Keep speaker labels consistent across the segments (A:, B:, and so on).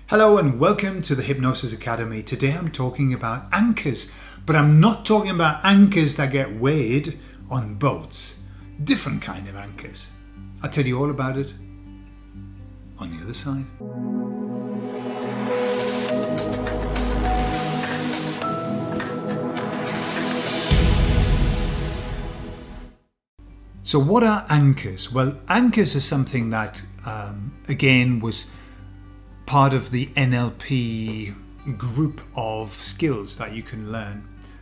A: Hello and welcome to the Hypnosis Academy. Today I'm talking about anchors, but I'm not talking about anchors that get weighed on boats. Different kind of anchors. I'll tell you all about it on the other side. So what are anchors? Well, anchors are something that, again, was part of the NLP group of skills that you can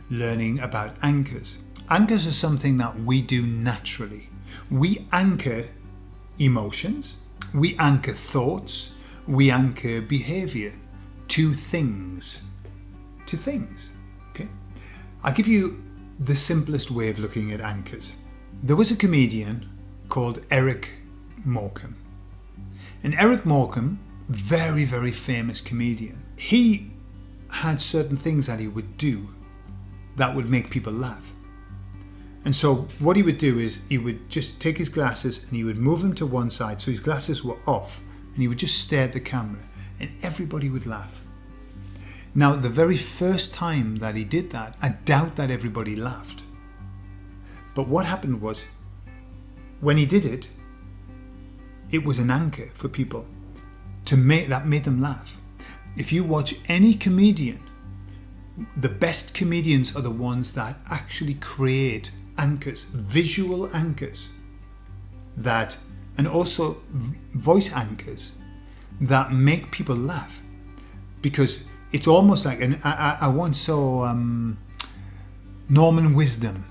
A: learning about anchors. Anchors are something that we do naturally. We anchor emotions, we anchor thoughts, we anchor behavior to things. Okay? I'll give you the simplest way of looking at anchors. There was a comedian called Eric Morecambe. And Eric Morecambe, very, very famous comedian. He had certain things that he would do that would make people laugh. And so what he would do is he would just take his glasses and he would move them to one side so his glasses were off, and he would just stare at the camera and everybody would laugh. Now, the very first time that he did that, I doubt that everybody laughed. But what happened was, when he did it, it was an anchor for people. That made them laugh. If you watch any comedian, the best comedians are the ones that actually create anchors, visual anchors, and also voice anchors that make people laugh. Because it's almost like, and I once saw Norman Wisdom.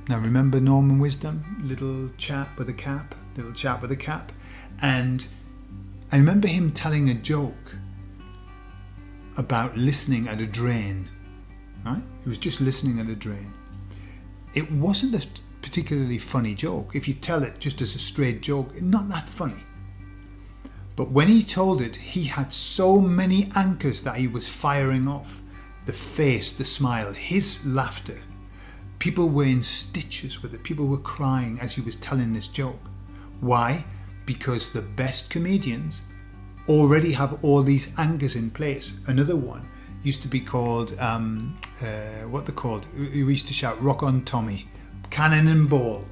A: Now remember Norman Wisdom, little chap with a cap, and I remember him telling a joke about listening at a drain, right? He was just listening at a drain. It wasn't a particularly funny joke. If you tell it just as a straight joke, not that funny. But when he told it, he had so many anchors that he was firing off. The face, the smile, his laughter. People were in stitches with it. People were crying as he was telling this joke. Why? Because the best comedians already have all these anchors in place. Another one used to be called, what they're called, we used to shout, Rock on Tommy, Cannon and Ball.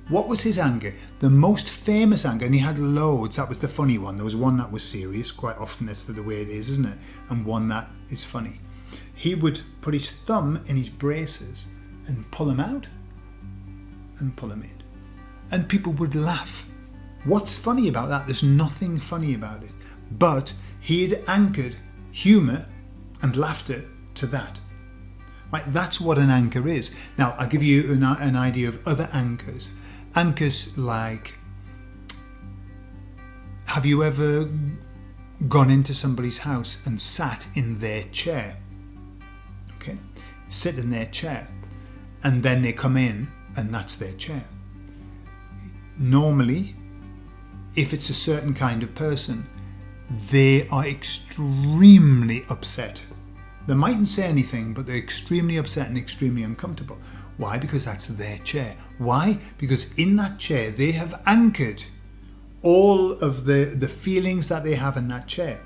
A: What was his anchor? The most famous anchor, and he had loads, that was the funny one. There was one that was serious, quite often that's the way it is, isn't it? And one that is funny. He would put his thumb in his braces and pull them out and pull them in. And people would laugh. What's funny about that? There's nothing funny about it. But he had anchored humour and laughter to that. Right, that's what an anchor is. Now, I'll give you an idea of other anchors. Anchors like, have you ever gone into somebody's house and sat in their chair? Okay, sit in their chair. And then they come in and that's their chair. Normally, if it's a certain kind of person, they are extremely upset. They mightn't say anything, but they're extremely upset and extremely uncomfortable. Why? Because that's their chair. Why? Because in that chair, they have anchored all of the feelings that they have in that chair.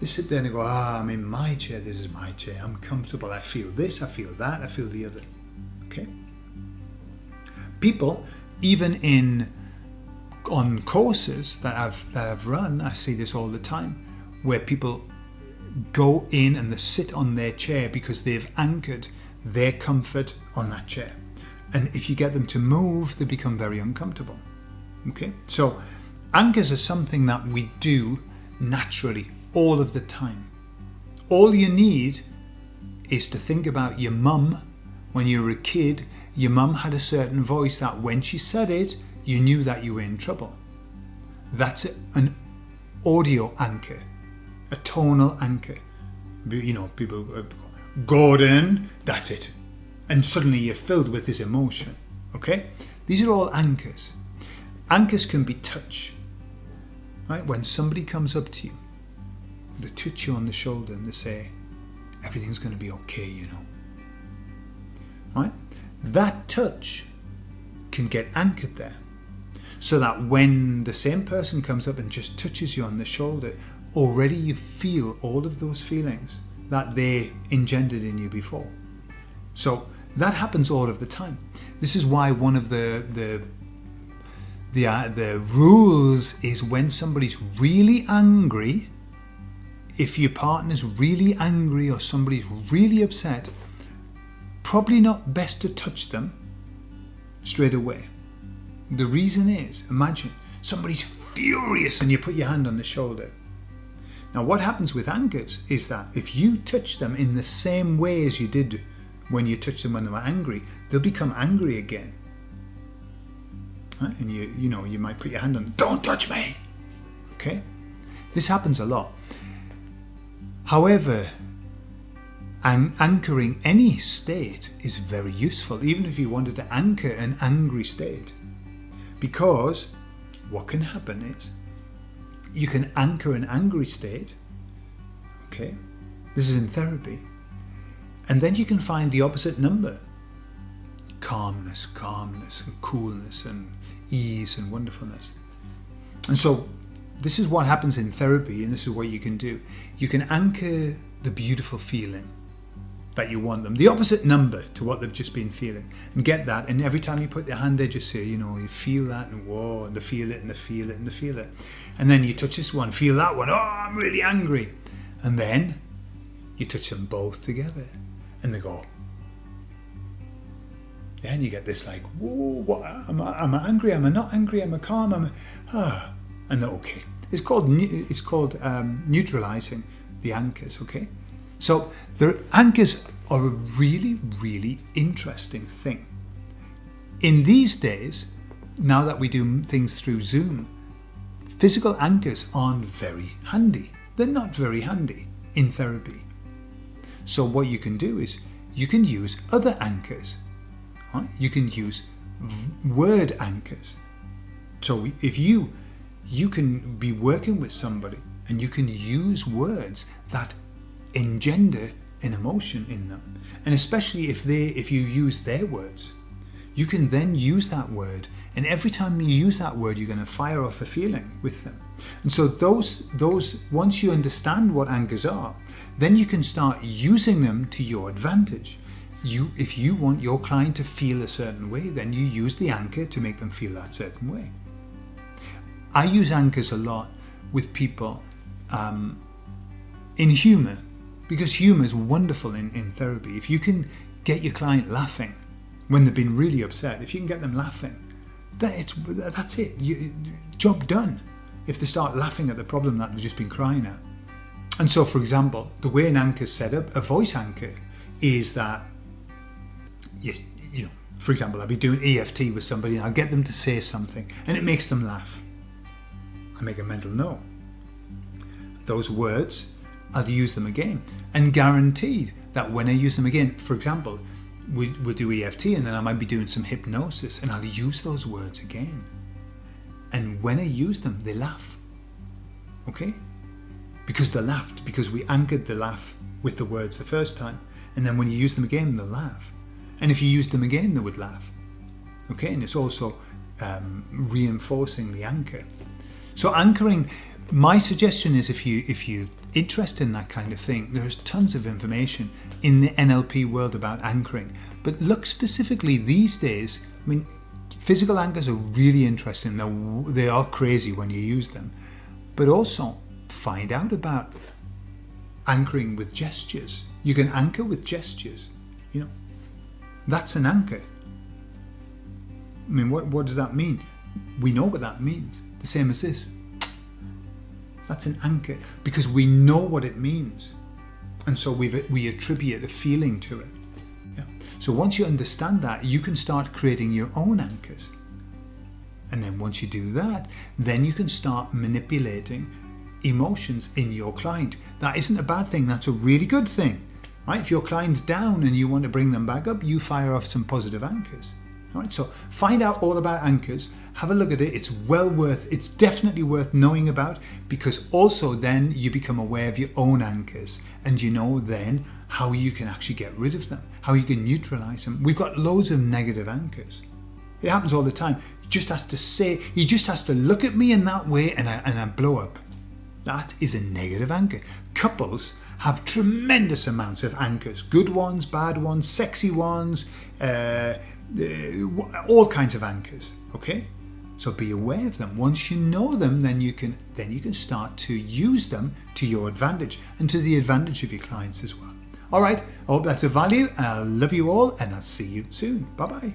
A: They sit there and they go, I'm in my chair, this is my chair, I'm comfortable, I feel this, I feel that, I feel the other. Okay? People, even on courses that I've run, I see this all the time, where people go in and they sit on their chair because they've anchored their comfort on that chair. And if you get them to move, they become very uncomfortable. Okay? So anchors are something that we do naturally all of the time. All you need is to think about your mum. When you were a kid, your mum had a certain voice that when she said it, you knew that you were in trouble. That's an audio anchor, a tonal anchor. You know, people go, Gordon, that's it. And suddenly you're filled with this emotion, okay? These are all anchors. Anchors can be touch, right? When somebody comes up to you, they touch you on the shoulder and they say, everything's going to be okay, you know. Right? That touch can get anchored there. So that when the same person comes up and just touches you on the shoulder, already you feel all of those feelings that they engendered in you before. So that happens all of the time. This is why one of the rules is when somebody's really angry, if your partner's really angry or somebody's really upset, probably not best to touch them straight away. The reason is, imagine somebody's furious and you put your hand on the shoulder. Now what happens with anchors is that if you touch them in the same way as you did when you touched them when they were angry, they'll become angry again. Right? And you might put your hand on them, don't touch me. Okay? This happens a lot. However, anchoring any state is very useful, even if you wanted to anchor an angry state. Because what can happen is you can anchor an angry state, okay? This is in therapy. And then you can find the opposite number. Calmness, and coolness, and ease, and wonderfulness. And so this is what happens in therapy, and this is what you can do. You can anchor the beautiful feeling that you want them, the opposite number to what they've just been feeling, and get that. And every time you put your hand there, just say, you feel that, and whoa, and they feel it, and they feel it, and they feel it. And then you touch this one, feel that one, oh, I'm really angry. And then you touch them both together, and they go. Then you get this like, whoa, what, am I angry? Am I not angry? Am I calm? And they're okay. It's called neutralizing the anchors, okay? So the anchors are a really, really interesting thing. In these days, now that we do things through Zoom, physical anchors aren't very handy. They're not very handy in therapy. So what you can do is you can use other anchors. Right? You can use word anchors. So if you can be working with somebody and you can use words that engender an emotion in them, and especially if you use their words, you can then use that word, and every time you use that word you're going to fire off a feeling with them. And so those once you understand what anchors are, then you can start using them to your advantage. If you want your client to feel a certain way, then you use the anchor to make them feel that certain way. I use anchors a lot with people in humour, because humour is wonderful in therapy. If you can get your client laughing when they've been really upset, if you can get them laughing, that's it. Job done. If they start laughing at the problem that they've just been crying at. And so, for example, the way an anchor is set up, a voice anchor, is that for example, I'll be doing EFT with somebody and I'll get them to say something and it makes them laugh. I make a mental note. Those words, I'll use them again, and guaranteed that when I use them again, for example, we'll do EFT and then I might be doing some hypnosis and I'll use those words again. And when I use them, they laugh. Okay? Because they laughed, because we anchored the laugh with the words the first time. And then when you use them again, they'll laugh. And if you used them again, they would laugh. Okay? And it's also reinforcing the anchor. So anchoring, my suggestion is if you're interested in that kind of thing, there's tons of information in the NLP world about anchoring. But look specifically these days, I mean, physical anchors are really interesting. They are crazy when you use them. But also find out about anchoring with gestures. You can anchor with gestures. That's an anchor. I mean, what does that mean? We know what that means. The same as this. That's an anchor because we know what it means. And so we attribute a feeling to it. Yeah. So once you understand that, you can start creating your own anchors. And then once you do that, then you can start manipulating emotions in your client. That isn't a bad thing. That's a really good thing. Right? If your client's down and you want to bring them back up, you fire off some positive anchors. Right? So find out all about anchors, have a look at it. It's definitely worth knowing about, because also then you become aware of your own anchors and you know then how you can actually get rid of them, how you can neutralize them. We've got loads of negative anchors. It happens all the time. He just has to look at me in that way and I blow up. That is a negative anchor. Couples have tremendous amounts of anchors. Good ones, bad ones, sexy ones, all kinds of anchors. Okay? So be aware of them. Once you know them, then you can start to use them to your advantage and to the advantage of your clients as well. All right, I hope that's of value. I love you all, and I'll see you soon. Bye-bye.